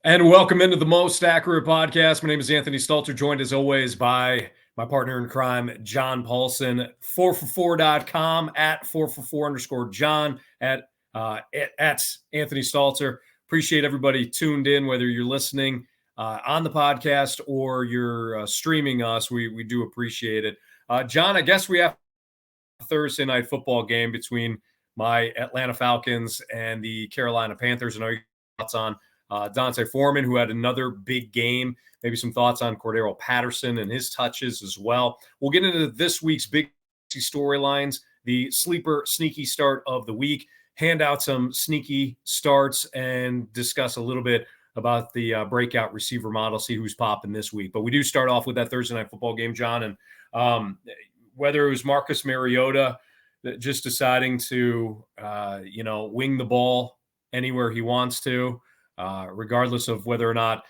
And welcome into the Most Accurate Podcast. My name is Anthony Stalter, joined as always by my partner in crime, John Paulsen, 4for4.com, at 4for4_John, at Anthony Stalter. Appreciate everybody tuned in, whether you're listening on the podcast or you're streaming us. We do appreciate it. John, I guess we have a Thursday night football game between my Atlanta Falcons and the Carolina Panthers. And are your thoughts on D'Onta Foreman, who had another big game, maybe some thoughts on Cordero Patterson and his touches as well. We'll get into this week's big storylines, the sleeper sneaky start of the week, hand out some sneaky starts, and discuss a little bit about the breakout receiver model, see who's popping this week. But we do start off with that Thursday night football game, John, and whether it was Marcus Mariota just deciding to, wing the ball anywhere he wants to, regardless of whether or not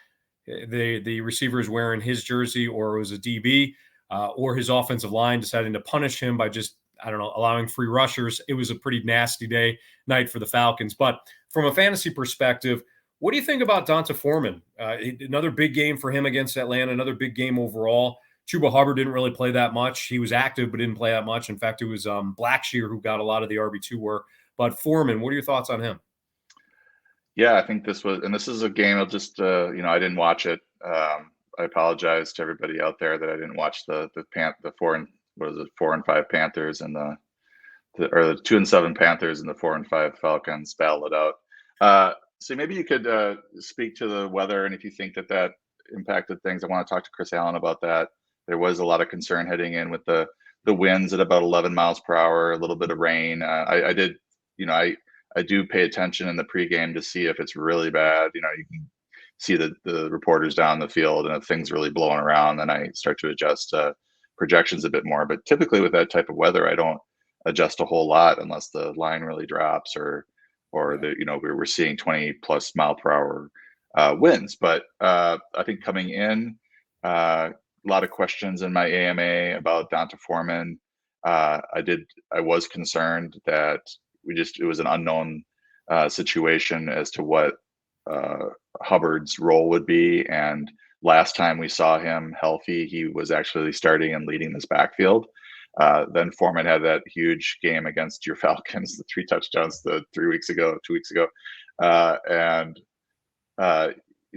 the receiver is wearing his jersey or it was a DB, or his offensive line deciding to punish him by just, allowing free rushers. It was a pretty nasty night for the Falcons. But from a fantasy perspective, what do you think about D'Onta Foreman? Another big game for him against Atlanta, another big game overall. Chuba Hubbard didn't really play that much. He was active, but didn't play that much. In fact, it was Blackshear who got a lot of the RB2 work. But Foreman, what are your thoughts on him? Yeah, I think this is a game I'll just, I didn't watch it. I apologize to everybody out there that I didn't watch the 4-5 Panthers and the 2-7 Panthers and the 4-5 Falcons battle it out. So maybe you could speak to the weather, and if you think that impacted things. I want to talk to Chris Allen about that. There was a lot of concern heading in with the winds at about 11 miles per hour, a little bit of rain. I do pay attention in the pregame to see if it's really bad. You can see the reporters down the field, and if things really blowing around, then I start to adjust projections a bit more. But typically with that type of weather, I don't adjust a whole lot unless the line really drops or we're seeing 20 plus mile per hour winds. But I think coming in, a lot of questions in my AMA about D'Onta Foreman. I was concerned that it was an unknown situation as to what Hubbard's role would be. And last time we saw him healthy, he was actually starting and leading this backfield. Then Foreman had that huge game against your Falcons, the 3 touchdowns 2 weeks ago. Then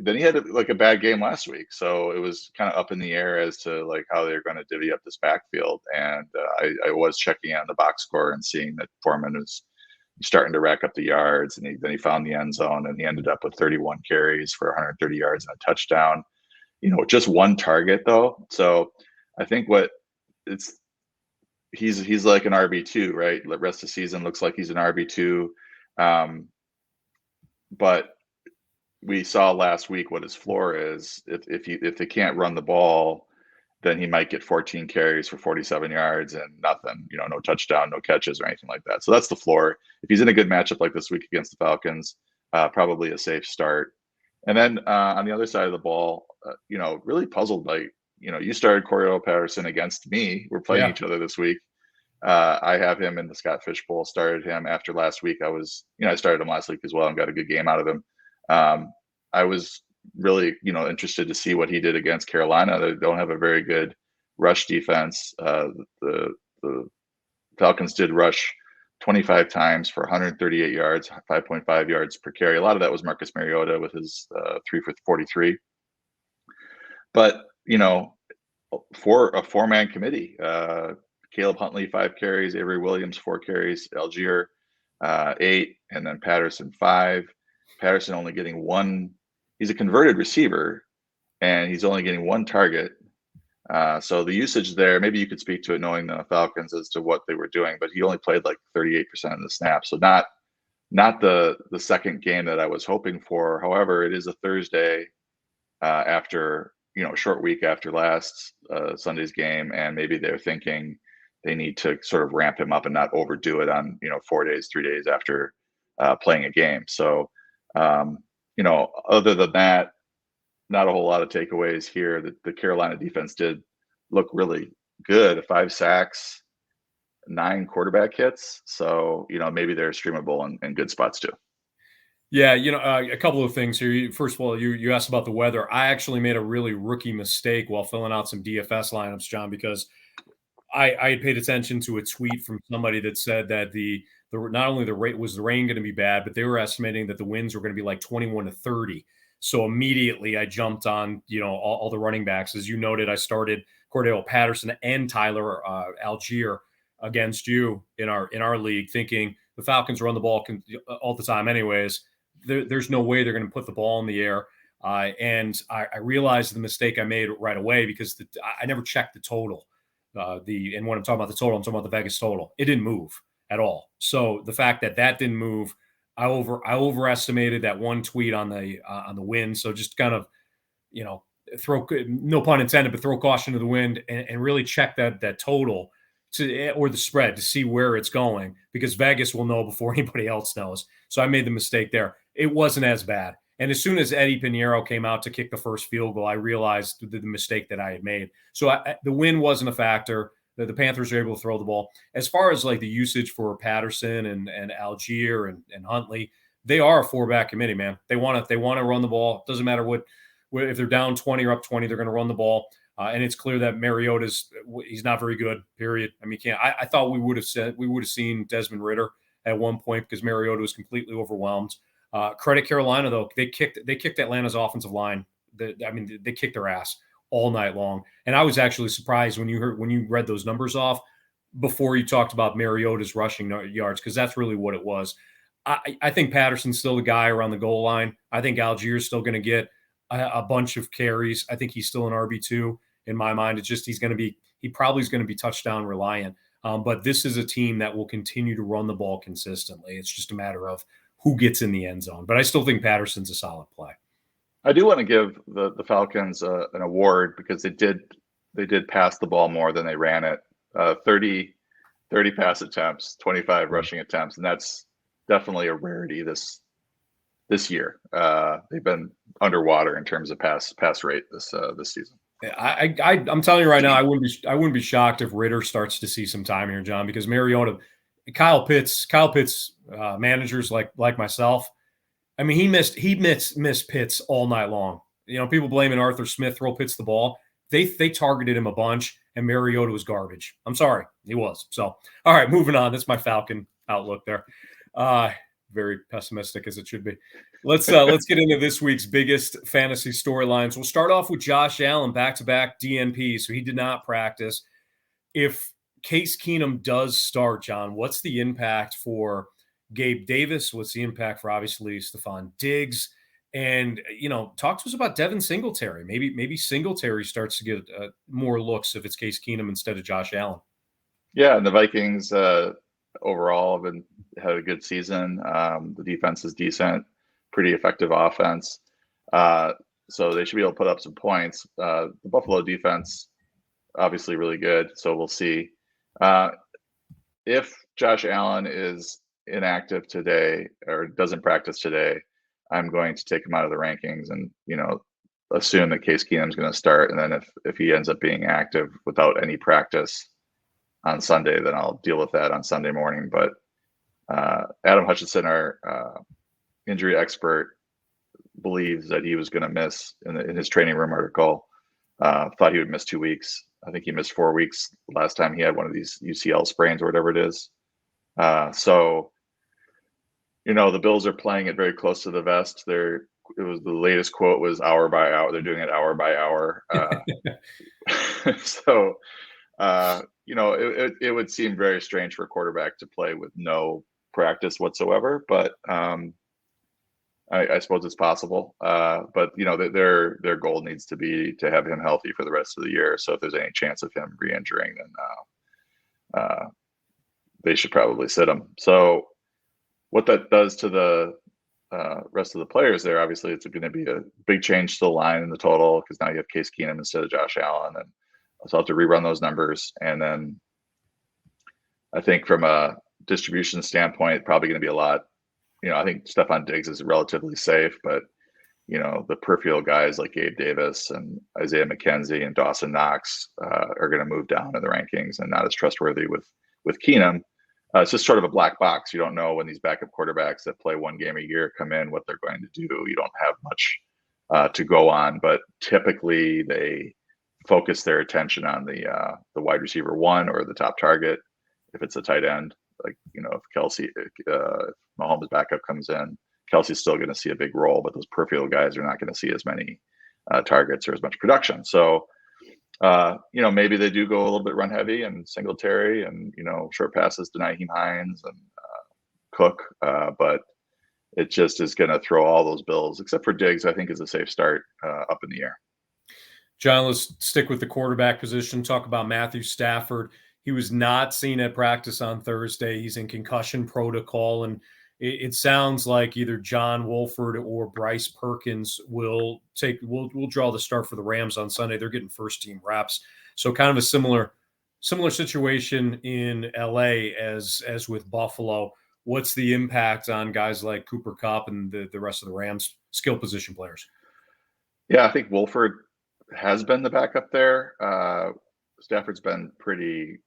he had a bad game last week. So it was kind of up in the air as to how they're going to divvy up this backfield. And I was checking on the box score and seeing that Foreman was starting to rack up the yards, and then he found the end zone, and he ended up with 31 carries for 130 yards and a touchdown. Just one target though. So I think he's like an RB2, right? The rest of the season looks like he's an RB2. But we saw last week what his floor is. If they can't run the ball, then he might get 14 carries for 47 yards and nothing, no touchdown, no catches or anything like that. So that's the floor. If he's in a good matchup like this week against the Falcons, probably a safe start. And then on the other side of the ball, really puzzled by, you started Cordero Patterson against me. We're playing each other this week. I have him in the Scott Fish Bowl, started him after last week. I started him last week as well and got a good game out of him. I was really, interested to see what he did against Carolina. They don't have a very good rush defense. The Falcons did rush 25 times for 138 yards, 5.5 yards per carry. A lot of that was Marcus Mariota with his 3 for 43. But, for a 4-man committee, Caleb Huntley, 5 carries, Avery Williams, 4 carries, Algier, 8, and then Patterson, 5. Patterson only getting 1. He's a converted receiver, and he's only getting 1 target. So the usage there, maybe you could speak to it knowing the Falcons as to what they were doing, but he only played 38% of the snaps. So not the second game that I was hoping for. However, it is a Thursday after, a short week after last Sunday's game, and maybe they're thinking they need to sort of ramp him up and not overdo it on, 3 days after playing a game. So, other than that, not a whole lot of takeaways here. The Carolina defense did look really good. 5 sacks, 9 quarterback hits. So, maybe they're streamable in good spots too. Yeah, a couple of things here. First of all, you asked about the weather. I actually made a really rookie mistake while filling out some DFS lineups, John, because I had paid attention to a tweet from somebody that said that the not only the rate was the rain going to be bad, but they were estimating that the winds were going to be like 21 to 30. So immediately I jumped on, all the running backs. As you noted, I started Cordell Patterson and Tyler Algier against you in our league, thinking the Falcons run the ball all the time, anyways. There's no way they're going to put the ball in the air. And I realized the mistake I made right away because I never checked the total. And when I'm talking about the total, I'm talking about the Vegas total. It didn't move at all. So the fact that didn't move, I overestimated that one tweet on the win. So just kind of, throw, no pun intended, but throw caution to the wind and really check that total or the spread to see where it's going, because Vegas will know before anybody else knows. So I made the mistake there. It wasn't as bad. And as soon as Eddie Pinheiro came out to kick the first field goal, I realized the mistake that I had made. So the win wasn't a factor. The Panthers were able to throw the ball. As far as like the usage for Patterson and Algier and Huntley, they are a 4-back committee, man. They want to run the ball. It doesn't matter if they're down 20 or up 20, they're going to run the ball. And it's clear that he's not very good. Period. I mean, I thought we would have seen Desmond Ridder at one point because Mariota was completely overwhelmed. Credit Carolina though, they kicked Atlanta's offensive line. They kicked their ass all night long. And I was actually surprised when you read those numbers off before you talked about Mariota's rushing yards, because that's really what it was. I think Patterson's still the guy around the goal line. I think Algier's still going to get a bunch of carries. I think he's still an RB2 in my mind. It's just he probably is going to be touchdown reliant. But this is a team that will continue to run the ball consistently. It's just a matter of who gets in the end zone. But I still think Patterson's a solid play. I do want to give the Falcons an award because they did pass the ball more than they ran it. 30 pass attempts, 25 rushing attempts, and that's definitely a rarity this year. They've been underwater in terms of pass rate this season. I'm telling you right now, I wouldn't be shocked if Ridder starts to see some time here, John, because Mariota, Kyle Pitts managers like myself. I mean, he missed Pitts all night long. People blaming Arthur Smith throw Pitts the ball. They targeted him a bunch, and Mariota was garbage. I'm sorry, he was. So, all right, moving on. That's my Falcon outlook there. Very pessimistic as it should be. Let's get into this week's biggest fantasy storylines. We'll start off with Josh Allen, back-to-back DNP, so he did not practice. If Case Keenum does start, John, what's the impact for Gabe Davis? What's the impact for obviously Stephon Diggs? And talk to us about Devin Singletary. Maybe Singletary starts to get more looks if it's Case Keenum instead of Josh Allen. Yeah, and the Vikings overall had a good season. The defense is decent, pretty effective offense. So they should be able to put up some points. The Buffalo defense, obviously really good. So we'll see. If Josh Allen is inactive today or doesn't practice today, I'm going to take him out of the rankings and, assume that Case Keenum is going to start. And then if he ends up being active without any practice on Sunday, then I'll deal with that on Sunday morning. But Adam Hutchinson, our injury expert, believes that he was going to miss in his training room article. Thought he would miss 2 weeks. I think he missed 4 weeks last time he had one of these UCL sprains or whatever it is. So, the Bills are playing it very close to the vest. The latest quote was hour by hour. They're doing it hour by hour. So, it would seem very strange for a quarterback to play with no practice whatsoever, but I suppose it's possible. But their goal needs to be to have him healthy for the rest of the year. So if there's any chance of him re-injuring, then they should probably sit him. So what that does to the rest of the players there, obviously it's going to be a big change to the line in the total because now you have Case Keenum instead of Josh Allen, and so I'll have to rerun those numbers. And then I think from a distribution standpoint, probably going to be a lot. I think Stephon Diggs is relatively safe, but the peripheral guys like Gabe Davis and Isaiah McKenzie and Dawson Knox are going to move down in the rankings and not as trustworthy with Keenum. It's just sort of a black box. You don't know when these backup quarterbacks that play one game a year come in, what they're going to do. You don't have much to go on, but typically they focus their attention on the wide receiver one or the top target. If it's a tight end, like, if if Mahomes' backup comes in, Kelsey's still going to see a big role, but those peripheral guys are not going to see as many targets or as much production. So, maybe they do go a little bit run heavy and Singletary and, short passes to Nyheim Hines and Cook. But it just is going to throw all those bills, except for Diggs, I think is a safe start up in the air. John, let's stick with the quarterback position. Talk about Matthew Stafford. He was not seen at practice on Thursday. He's in concussion protocol, and it sounds like either John Wolford or Bryce Perkins will draw the start for the Rams on Sunday. They're getting first team reps. So kind of a similar situation in LA as with Buffalo. What's the impact on guys like Cooper Kupp and the rest of the Rams skill position players? Yeah, I think Wolford has been the backup there. Stafford's been pretty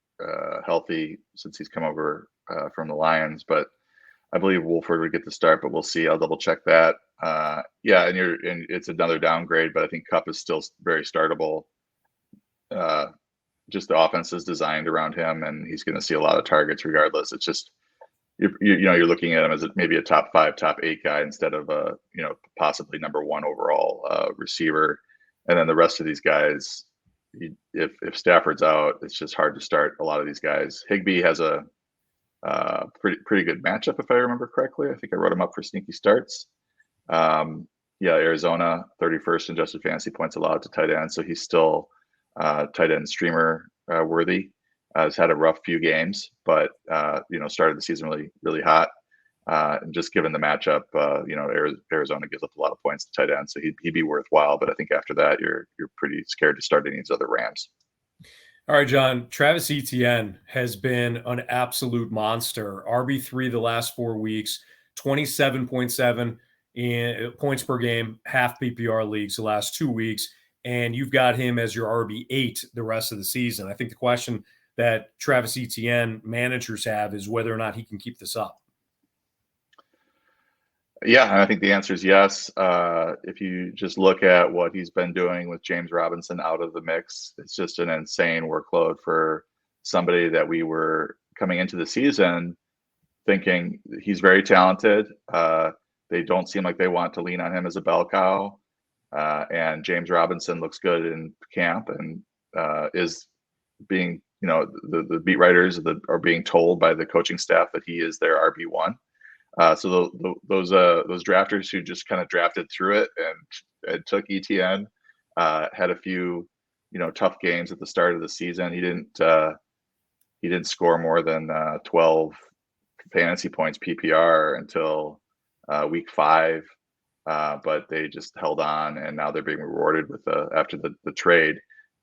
healthy since he's come over from the Lions, but I believe Wolford would get the start, but we'll see. I'll double check that. And it's another downgrade, but I think Kupp is still very startable. Just the offense is designed around him, and he's going to see a lot of targets regardless. It's just you're looking at him as maybe a top 5, top 8 guy instead of a possibly number 1 overall receiver. And then the rest of these guys, if Stafford's out, it's just hard to start a lot of these guys. Higbee has a pretty good matchup, if I remember correctly. I think I wrote him up for sneaky starts. Arizona 31st in adjusted fantasy points allowed to tight end, so he's still tight end streamer worthy. Has had a rough few games, but started the season really hot. And just given the matchup, Arizona gives up a lot of points to tight end, so he'd be worthwhile. But I think after that, you're pretty scared to start any of these other Rams. All right, John. Travis Etienne has been an absolute monster. RB3 the last 4 weeks, 27.7 in points per game, half PPR leagues the last 2 weeks, and you've got him as your RB8 the rest of the season. I think the question that Travis Etienne managers have is whether or not he can keep this up. Yeah, I think the answer is yes. If you just look at what he's been doing with James Robinson out of the mix, it's just an insane workload for somebody that we were coming into the season thinking he's very talented. They don't seem like they want to lean on him as a bell cow. And James Robinson looks good in camp and is being, the beat writers are being told by the coaching staff that he is their RB1. So those drafters who just kind of drafted through it and took ETN had a few tough games at the start of the season. He didn't score more than 12 fantasy points PPR until week 5, but they just held on, and now they're being rewarded with after the trade.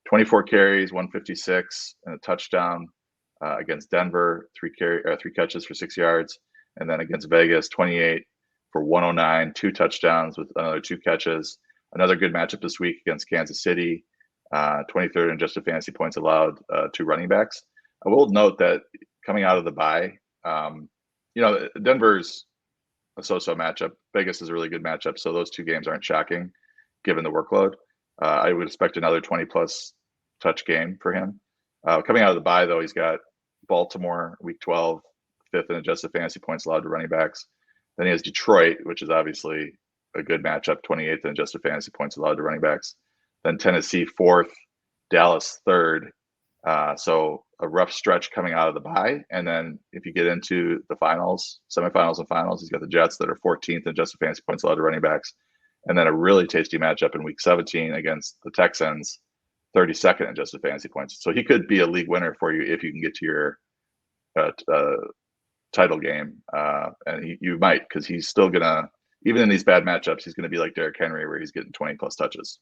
24 carries, 156, and a touchdown against Denver. 3 catches for 6 yards. And then against Vegas, 28 for 109, 2 touchdowns with another 2 catches. Another good matchup this week against Kansas City, 23rd in adjusted fantasy points allowed to running backs. I will note that coming out of the bye, Denver's a so-so matchup. Vegas is a really good matchup, so those 2 games aren't shocking given the workload. I would expect another 20-plus touch game for him. Coming out of the bye, though, he's got Baltimore, week 12, 5th in adjusted fantasy points allowed to running backs. Then he has Detroit, which is obviously a good matchup, 28th in adjusted fantasy points allowed to running backs. Then Tennessee 4th, Dallas 3rd. So a rough stretch coming out of the bye. And then if you get into the finals, semifinals and finals, he's got the Jets that are 14th in adjusted fantasy points allowed to running backs. And then a really tasty matchup in week 17 against the Texans, 32nd in adjusted fantasy points. So he could be a league winner for you if you can get to your title game. And you might, because he's still going to, even in these bad matchups, he's going to be like Derrick Henry, where he's getting 20-plus touches.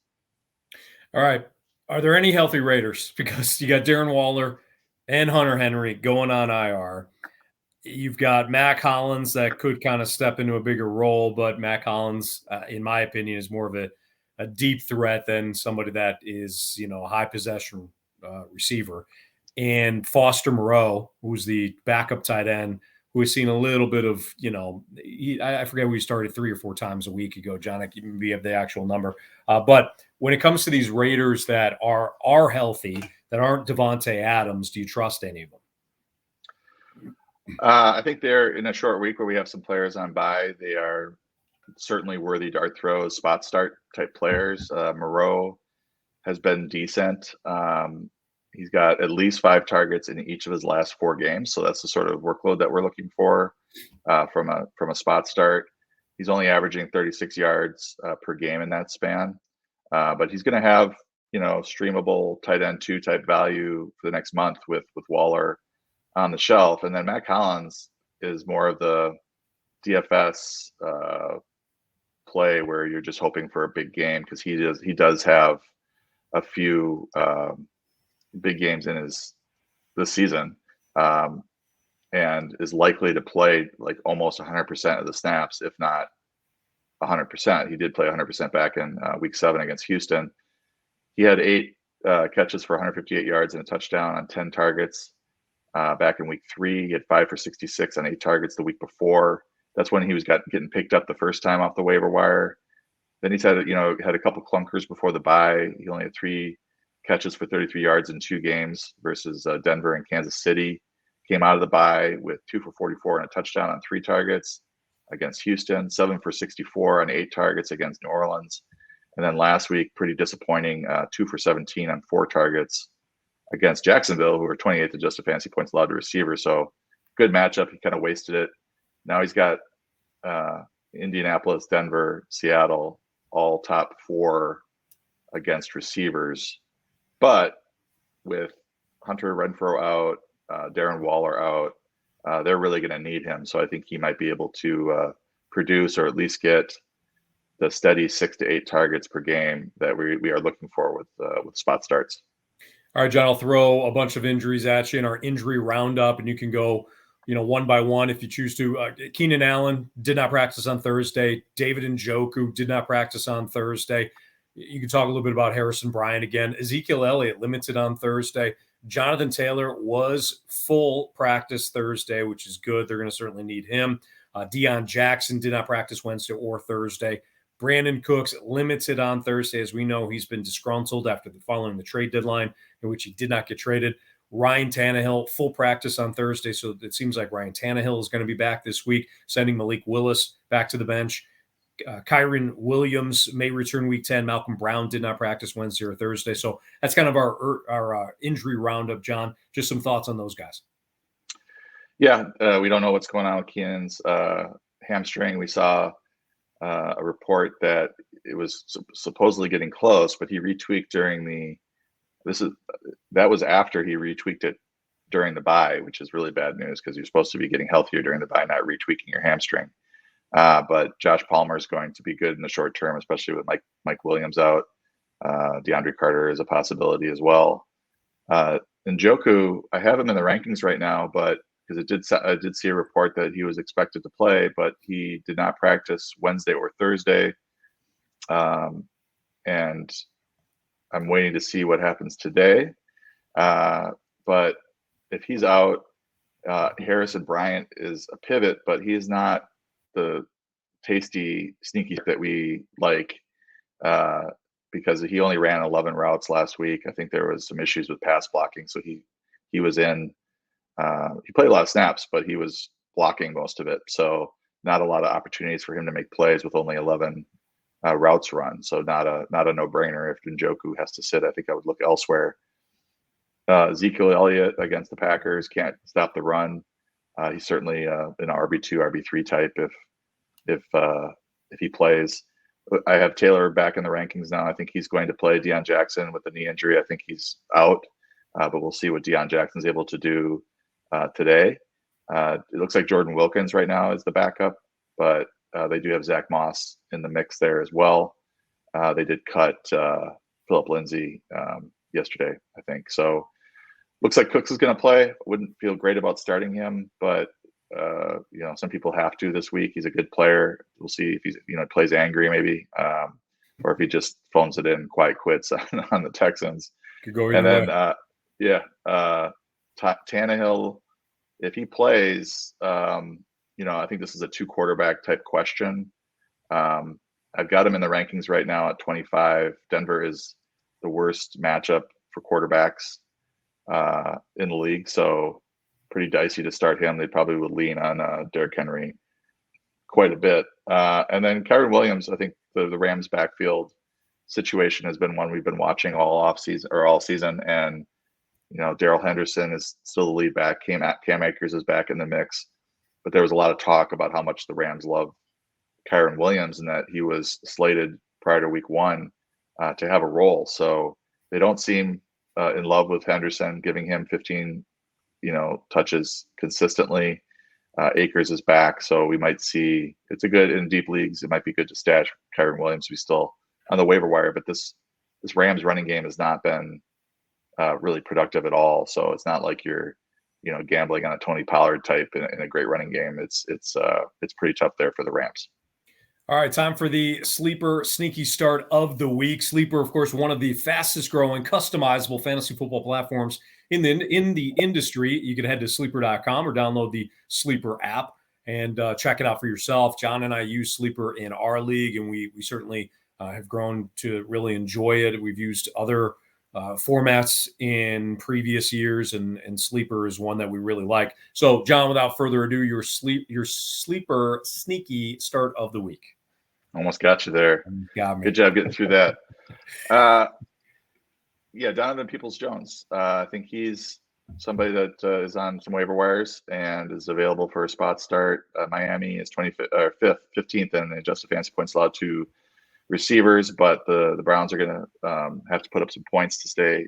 All right. Are there any healthy Raiders? Because you got Darren Waller and Hunter Henry going on IR. You've got Mac Hollins that could kind of step into a bigger role, but Mac Hollins, in my opinion, is more of a deep threat than somebody that is, a high possession receiver. and Foster Moreau, who's the backup tight end, who has seen a little bit of, I forget we started 3 or 4 times a week ago, John. I can be of the actual number. But when it comes to these Raiders that are healthy, that aren't Devontae Adams, do you trust any of them? I think they're in a short week where we have some players on bye. They are certainly worthy dart throws, spot start type players. Moreau has been decent. He's got at least 5 targets in each of his last 4 games, so that's the sort of workload that we're looking for from a spot start. He's only averaging 36 yards per game in that span, but he's going to have streamable tight end 2 type value for the next month with Waller on the shelf. And then Matt Collins is more of the DFS play where you're just hoping for a big game, because he does have a few big games in this season, and is likely to play like almost 100% of the snaps, if not 100%. He did play 100% back in week 7 against Houston. He had 8 catches for 158 yards and a touchdown on 10 targets. Back in week 3, he had 5 for 66 on 8 targets the week before. That's when he was getting picked up the first time off the waiver wire. Then he's had a couple clunkers before the bye. He only had 3 catches for 33 yards in 2 games versus Denver and Kansas City. Came out of the bye with 2 for 44 and a touchdown on 3 targets against Houston, 7 for 64 on 8 targets against New Orleans. And then last week, pretty disappointing, 2 for 17 on 4 targets against Jacksonville, who were 28th adjusted fantasy points allowed to receivers. So good matchup. He kind of wasted it. Now he's got Indianapolis, Denver, Seattle, all top 4 against receivers. But with Hunter Renfrow out, Darren Waller out, they're really going to need him. So I think he might be able to produce, or at least get the steady 6 to 8 targets per game that we are looking for with spot starts. All right, John, I'll throw a bunch of injuries at you in our injury roundup, and you can go, one by one if you choose to. Keenan Allen did not practice on Thursday. David Njoku did not practice on Thursday. You can talk a little bit about Harrison Bryant again. Ezekiel Elliott limited on Thursday. Jonathan Taylor was full practice Thursday, which is good. They're going to certainly need him. Deion Jackson did not practice Wednesday or Thursday. Brandon Cooks limited on Thursday. As we know, he's been disgruntled after following the trade deadline, in which he did not get traded. Ryan Tannehill, full practice on Thursday, so it seems like Ryan Tannehill is going to be back this week, sending Malik Willis back to the bench. Kyren Williams may return week 10. Malcolm Brown did not practice Wednesday or Thursday. So that's kind of our injury roundup, John. Just some thoughts on those guys. Yeah, we don't know what's going on with Keenan's hamstring. We saw a report that it was supposedly getting close, but he retweaked that was after he retweaked it during the bye, which is really bad news, because you're supposed to be getting healthier during the bye, not retweaking your hamstring. But Josh Palmer is going to be good in the short term, especially with Mike Williams out. DeAndre Carter is a possibility as well. Njoku, I have him in the rankings right now, but because I did see a report that he was expected to play, but he did not practice Wednesday or Thursday. And I'm waiting to see what happens today. But if he's out, Harrison Bryant is a pivot, but he is not the tasty, sneaky that we like, because he only ran 11 routes last week. I think there was some issues with pass blocking. So he was in, he played a lot of snaps, but he was blocking most of it. So not a lot of opportunities for him to make plays with only 11 routes run. So not a no-brainer. If Njoku has to sit, I think I would look elsewhere. Ezekiel Elliott against the Packers can't stop the run. He's certainly an RB2, RB3 type if he plays. I have Taylor back in the rankings now. I think he's going to play. Deion Jackson with the knee injury, I think he's out. But we'll see what Deion Jackson's able to do today. It looks like Jordan Wilkins right now is the backup, but they do have Zach Moss in the mix there as well. They did cut Philip Lindsay yesterday, I think. So looks like Cooks is going to play. Wouldn't feel great about starting him, but some people have to this week. He's a good player. We'll see if he's plays angry maybe, or if he just phones it in, quiet quits on the Texans. Could go either way. Tannehill, if he plays, I think this is a 2-quarterback type question. I've got him in the rankings right now at 25. Denver is the worst matchup for quarterbacks in the league, so pretty dicey to start him. They probably would lean on Derrick Henry quite a bit. And then Kyren Williams, I think the Rams backfield situation has been one we've been watching all season. And, Darrell Henderson is still the lead back. Cam Akers is back in the mix. But there was a lot of talk about how much the Rams love Kyren Williams and that he was slated prior to week 1 to have a role. So they don't seem in love with Henderson, giving him 15, touches consistently. Akers is back, so we might see it's a good in deep leagues. It might be good to stash Kyren Williams. He's still on the waiver wire, but this Rams running game has not been really productive at all. So it's not like you're gambling on a Tony Pollard type in a great running game. It's pretty tough there for the Rams. All right, time for the Sleeper Sneaky Start of the week. Sleeper, of course, one of the fastest growing customizable fantasy football platforms in the industry. You can head to sleeper.com or download the Sleeper app and check it out for yourself. John and I use Sleeper in our league, and we certainly have grown to really enjoy it. We've used other formats in previous years, and Sleeper is one that we really like. So, John, without further ado, your Sleeper Sneaky Start of the week. Almost got you there. Got me. Good job getting through that. Donovan Peoples-Jones. I think he's somebody that is on some waiver wires and is available for a spot start. Miami is 15th in adjusted fantasy points allowed to receivers, but the Browns are going to have to put up some points to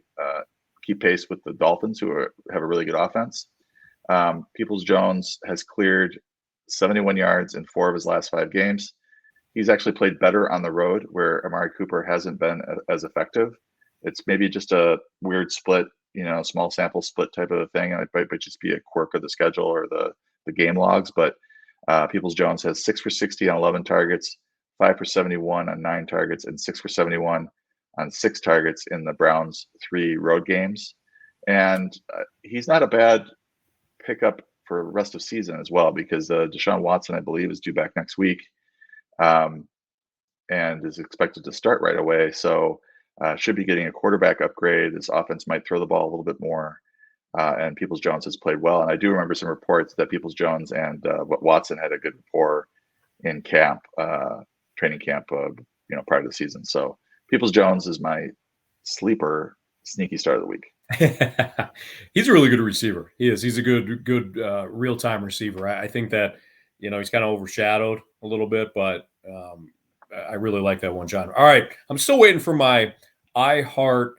keep pace with the Dolphins, who have a really good offense. Peoples-Jones has cleared 71 yards in 4 of his last 5 games. He's actually played better on the road, where Amari Cooper hasn't been as effective. It's maybe just a weird split, small sample split type of a thing. It might just be a quirk of the schedule or the game logs. But Peoples-Jones has 6 for 60 on 11 targets, 5 for 71 on 9 targets, and 6 for 71 on 6 targets in the Browns' 3 road games. And he's not a bad pickup for the rest of season as well, because Deshaun Watson, I believe, is due back next week. And is expected to start right away. So should be getting a quarterback upgrade. This offense might throw the ball a little bit more. And Peoples-Jones has played well. And I do remember some reports that Peoples-Jones and Watson had a good rapport in training camp, prior to the season. So Peoples-Jones is my sleeper sneaky start of the week. He's a really good receiver. He is. He's a good real-time receiver. I think that, he's kind of overshadowed a little bit, but I really like that one, John. All right. I'm still waiting for my I Heart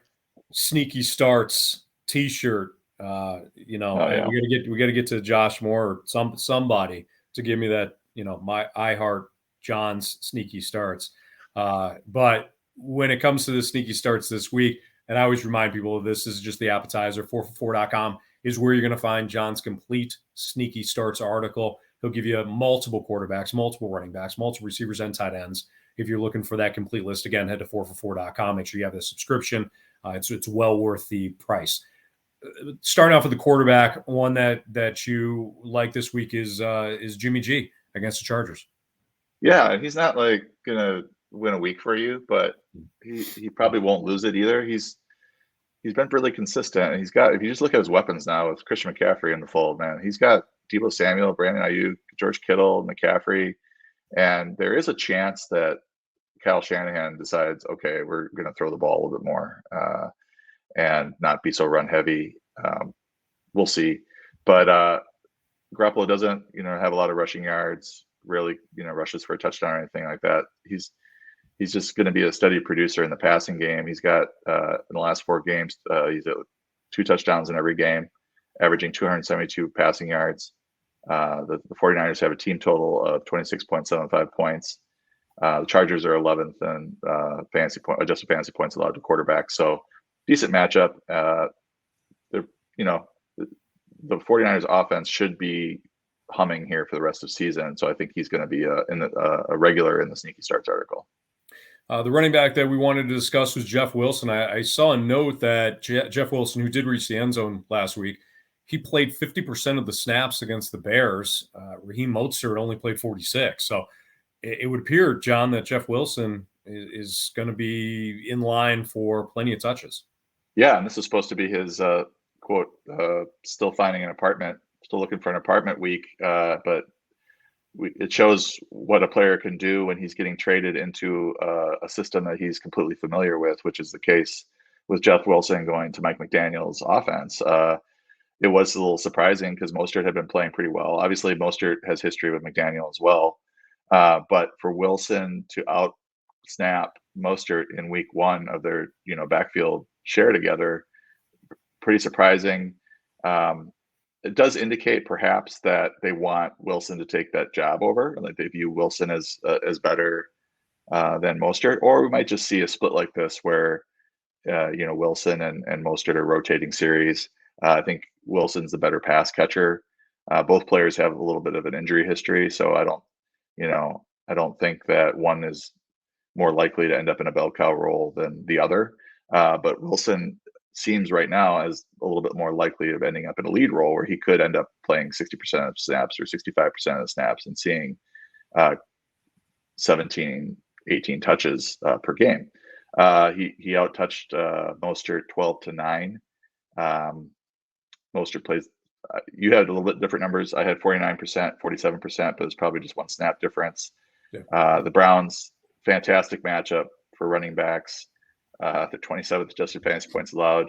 Sneaky Starts t-shirt. We gotta get to Josh Moore or somebody to give me that, my I Heart John's Sneaky Starts. But when it comes to the Sneaky Starts this week, and I always remind people of this is just the appetizer. 4for4.com is where you're going to find John's complete Sneaky Starts article. He'll give you multiple quarterbacks, multiple running backs, multiple receivers, and tight ends. If you're looking for that complete list, again, head to 4for4.com. Make sure you have the subscription. It's well worth the price. Starting off with the quarterback, one that you like this week is Jimmy G against the Chargers. Yeah, he's not like gonna win a week for you, but he probably won't lose it either. He's been really consistent, and he's got, if you just look at his weapons now with Christian McCaffrey in the fold, man, he's got Deebo Samuel, Brandon Ayuk, George Kittle, McCaffrey, and there is a chance that Kyle Shanahan decides, okay, we're going to throw the ball a little bit more and not be so run heavy. We'll see, but Garoppolo doesn't, have a lot of rushing yards, rarely, rushes for a touchdown or anything like that. He's just going to be a steady producer in the passing game. He's got in the last 4 games, he's at 2 touchdowns in every game, averaging 272 passing yards. The 49ers have a team total of 26.75 points. The Chargers are 11th in adjusted fantasy points allowed to quarterbacks. So decent matchup. The 49ers offense should be humming here for the rest of the season. So I think he's going to be a regular in the Sneaky Starts article. The running back that we wanted to discuss was Jeff Wilson. I saw a note that Jeff Wilson, who did reach the end zone last week, he played 50% of the snaps against the Bears. Raheem Mostert only played 46. So it would appear, John, that Jeff Wilson is going to be in line for plenty of touches. Yeah, and this is supposed to be his quote, still finding an apartment, still looking for an apartment week. But it shows what a player can do when he's getting traded into a system that he's completely familiar with, which is the case with Jeff Wilson going to Mike McDaniel's offense. It was a little surprising because Mostert had been playing pretty well. Obviously, Mostert has history with McDaniel as well. But for Wilson to out snap Mostert in week one of their backfield share together, pretty surprising. It does indicate perhaps that they want Wilson to take that job over, like they view Wilson as better than Mostert, or we might just see a split like this where Wilson and Mostert are rotating series. I think Wilson's the better pass catcher. Both players have a little bit of an injury history, so I don't think that one is more likely to end up in a bell cow role than the other. But Wilson seems right now as a little bit more likely of ending up in a lead role where he could end up playing 60% of snaps or 65% of the snaps and seeing 17, 18 touches per game. He out-touched Mostert 12-9. Mostert plays. You had a little bit different numbers. I had 49%, 47%, but it's probably just one snap difference. Yeah. The Browns, fantastic matchup for running backs. The 27th adjusted fantasy points allowed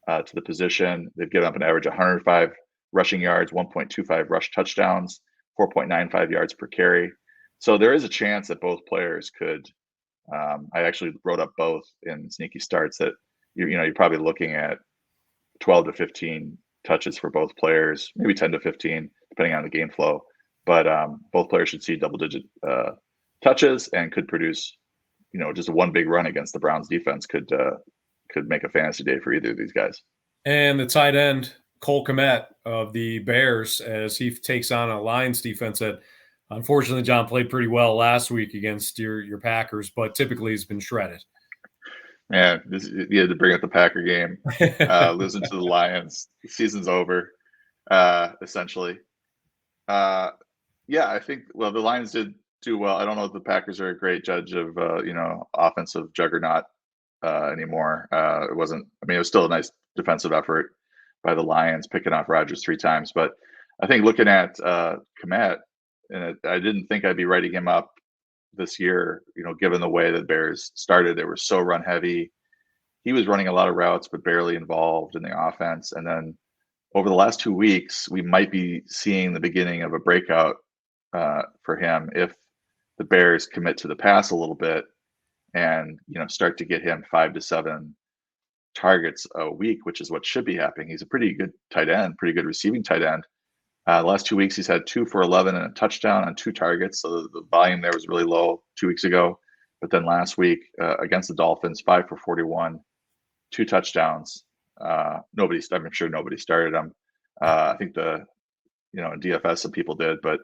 to the position. They've given up an average of 105 rushing yards, 1.25 rush touchdowns, 4.95 yards per carry. So there is a chance that both players could. I actually wrote up both in sneaky starts that you're probably looking at 12 to 15 touches for both players, maybe 10 to 15, depending on the game flow. But both players should see double-digit touches and could produce, just one big run against the Browns defense could make a fantasy day for either of these guys. And the tight end, Cole Kmet of the Bears, as he takes on a Lions defense that, unfortunately, John, played pretty well last week against your Packers, but typically has been shredded. Man, you had to bring up the Packer game. Losing to the Lions. The season's over, essentially. Yeah, I think, the Lions did do well. I don't know if the Packers are a great judge of, offensive juggernaut anymore. It wasn't, it was still a nice defensive effort by the Lions, picking off Rodgers 3 times. But I think looking at Kmet, and I didn't think I'd be writing him up this year, given the way the Bears started. They were so run heavy. He was running a lot of routes, but barely involved in the offense. And then over the last 2 weeks, we might be seeing the beginning of a breakout for him if the Bears commit to the pass a little bit and, start to get him 5 to 7 targets a week, which is what should be happening. He's a pretty good tight end, pretty good receiving tight end. The last 2 weeks, he's had 2 for 11 and a touchdown on 2 targets. So the volume there was really low 2 weeks ago. But then last week against the Dolphins, 5 for 41, 2 touchdowns. I'm sure nobody started him. I think in DFS some people did, but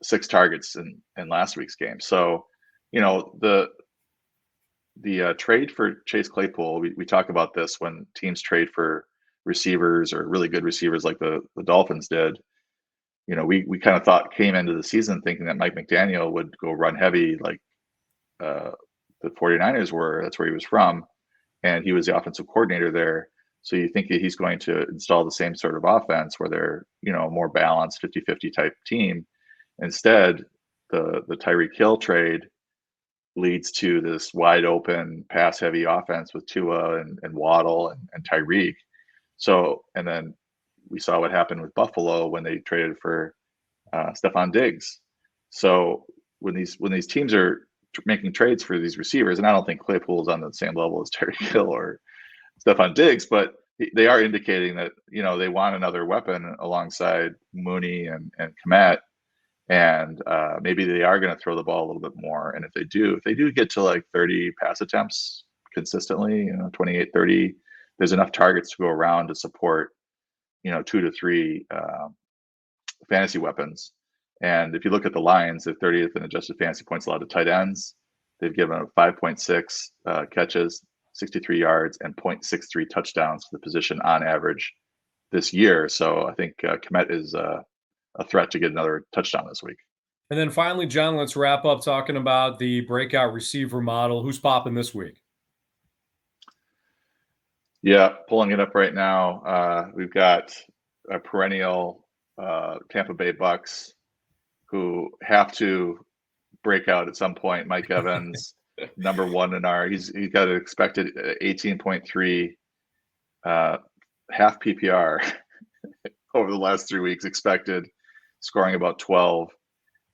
6 targets in last week's game. So, the trade for Chase Claypool, we talk about this when teams trade for receivers or really good receivers like the Dolphins did. We kind of came into the season thinking that Mike McDaniel would go run heavy like the 49ers were. That's where he was from. And he was the offensive coordinator there. So you think that he's going to install the same sort of offense where they're, more balanced 50-50 type team. Instead, the Tyreek Hill trade leads to this wide open pass heavy offense with Tua and Waddle and Tyreek. So, and then we saw what happened with Buffalo when they traded for Stephon Diggs. So when these teams are making trades for these receivers, and I don't think Claypool is on the same level as Tyreek Hill or Stephon Diggs, but they are indicating that, they want another weapon alongside Mooney and Kmet. And maybe they are going to throw the ball a little bit more. And if they do get to like 30 pass attempts consistently, 28, 30, there's enough targets to go around to support, 2 to 3 fantasy weapons. And if you look at the Lions, they're 30th in adjusted fantasy points allowed to tight ends. They've given up 5.6 catches, 63 yards, and 0.63 touchdowns to the position on average this year. So I think Kmet is a threat to get another touchdown this week. And then finally, John, let's wrap up talking about the breakout receiver model. Who's popping this week? Yeah, pulling it up right now. We've got a perennial Tampa Bay Bucs who have to break out at some point. Mike Evans, number one in our, he's got an expected 18.3 half PPR over the last 3 weeks, expected, scoring about 12.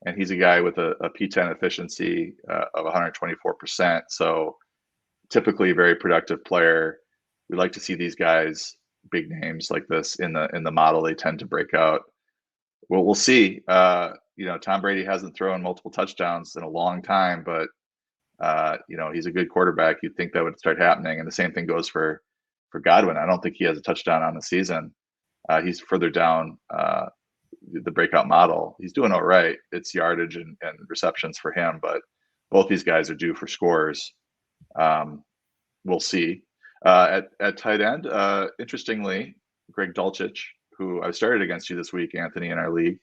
And he's a guy with a P10 efficiency of 124%. So typically a very productive player. We like to see these guys, big names like this in the model. They tend to break out. Well, we'll see. Tom Brady hasn't thrown multiple touchdowns in a long time, but he's a good quarterback. You'd think that would start happening. And the same thing goes for Godwin. I don't think he has a touchdown on the season. He's further down the breakout model. He's doing all right. It's yardage and receptions for him, but both these guys are due for scores. We'll see. At tight end, interestingly, Greg Dulcich, who I started against you this week, Anthony, in our league.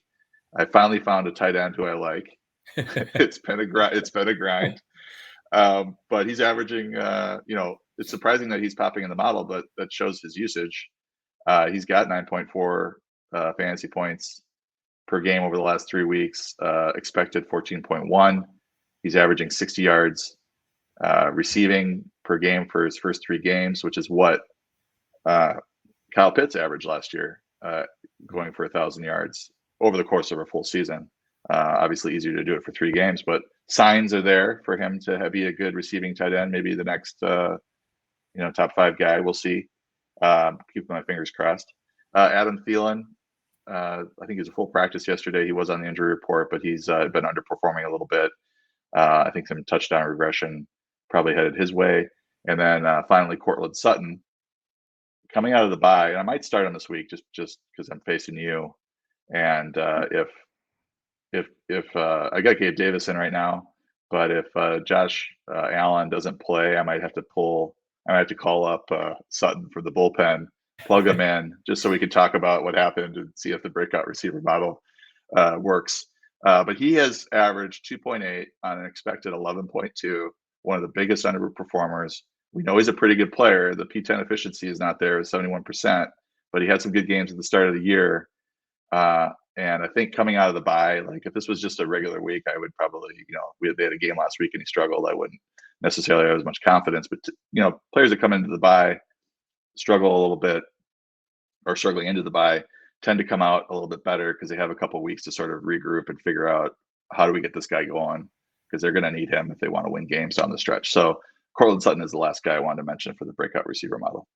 I finally found a tight end who I like. It's been a grind. But he's averaging, it's surprising that he's popping in the model, but that shows his usage. He's got 9.4 fantasy points per game over the last 3 weeks, expected 14.1. He's averaging 60 yards receiving per game for his first 3 games, which is what Kyle Pitts averaged last year, going for 1,000 yards over the course of a full season. Obviously easier to do it for 3 games, but signs are there for him to be a good receiving tight end, maybe the next top 5 guy. We'll see. Keeping my fingers crossed. Adam Thielen, I think he was a full practice yesterday. He was on the injury report, but he's been underperforming a little bit. I think some touchdown regression probably headed his way. And then finally, Courtland Sutton coming out of the bye. And I might start him this week just because I'm facing you. And if I got Gabe Davis in right now, but if Josh Allen doesn't play, I might have to call up Sutton for the bullpen, plug him in, just so we can talk about what happened and see if the breakout receiver model works. But he has averaged 2.8 on an expected 11.2, one of the biggest underperformers. We know he's a pretty good player. The P10 efficiency is not there, 71%, but he had some good games at the start of the year. And I think coming out of the bye, like if this was just a regular week, I would probably, they had a game last week and he struggled. I wouldn't necessarily have as much confidence, but players that come into the bye, struggle a little bit, or struggling into the bye, tend to come out a little bit better because they have a couple of weeks to sort of regroup and figure out how do we get this guy going, because they're going to need him if they want to win games down the stretch. So Courtland Sutton is the last guy I wanted to mention for the breakout receiver model.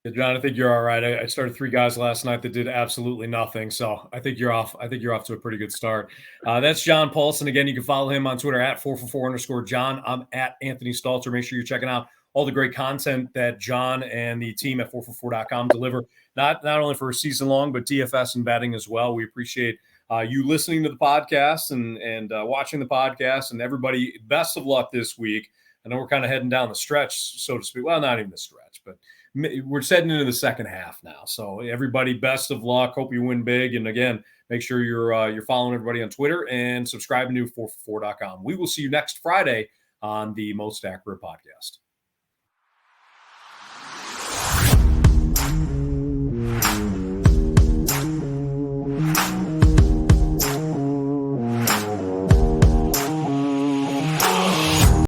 Yeah, John, I think you're all right. I started 3 guys last night that did absolutely nothing. So I think you're off. I think you're off to a pretty good start. That's John Paulsen. Again, you can follow him on Twitter at 444_John. I'm at Anthony Stalter. Make sure you're checking out all the great content that John and the team at 444.com deliver, not only for a season long, but DFS and betting as well. We appreciate you listening to the podcast and watching the podcast, and everybody, best of luck this week. I know we're kind of heading down the stretch, so to speak. Well, not even the stretch, but we're heading into the second half now. So everybody, best of luck. Hope you win big. And again, make sure you're following everybody on Twitter and subscribing to 444.com. We will see you next Friday on the Most Accurate Podcast.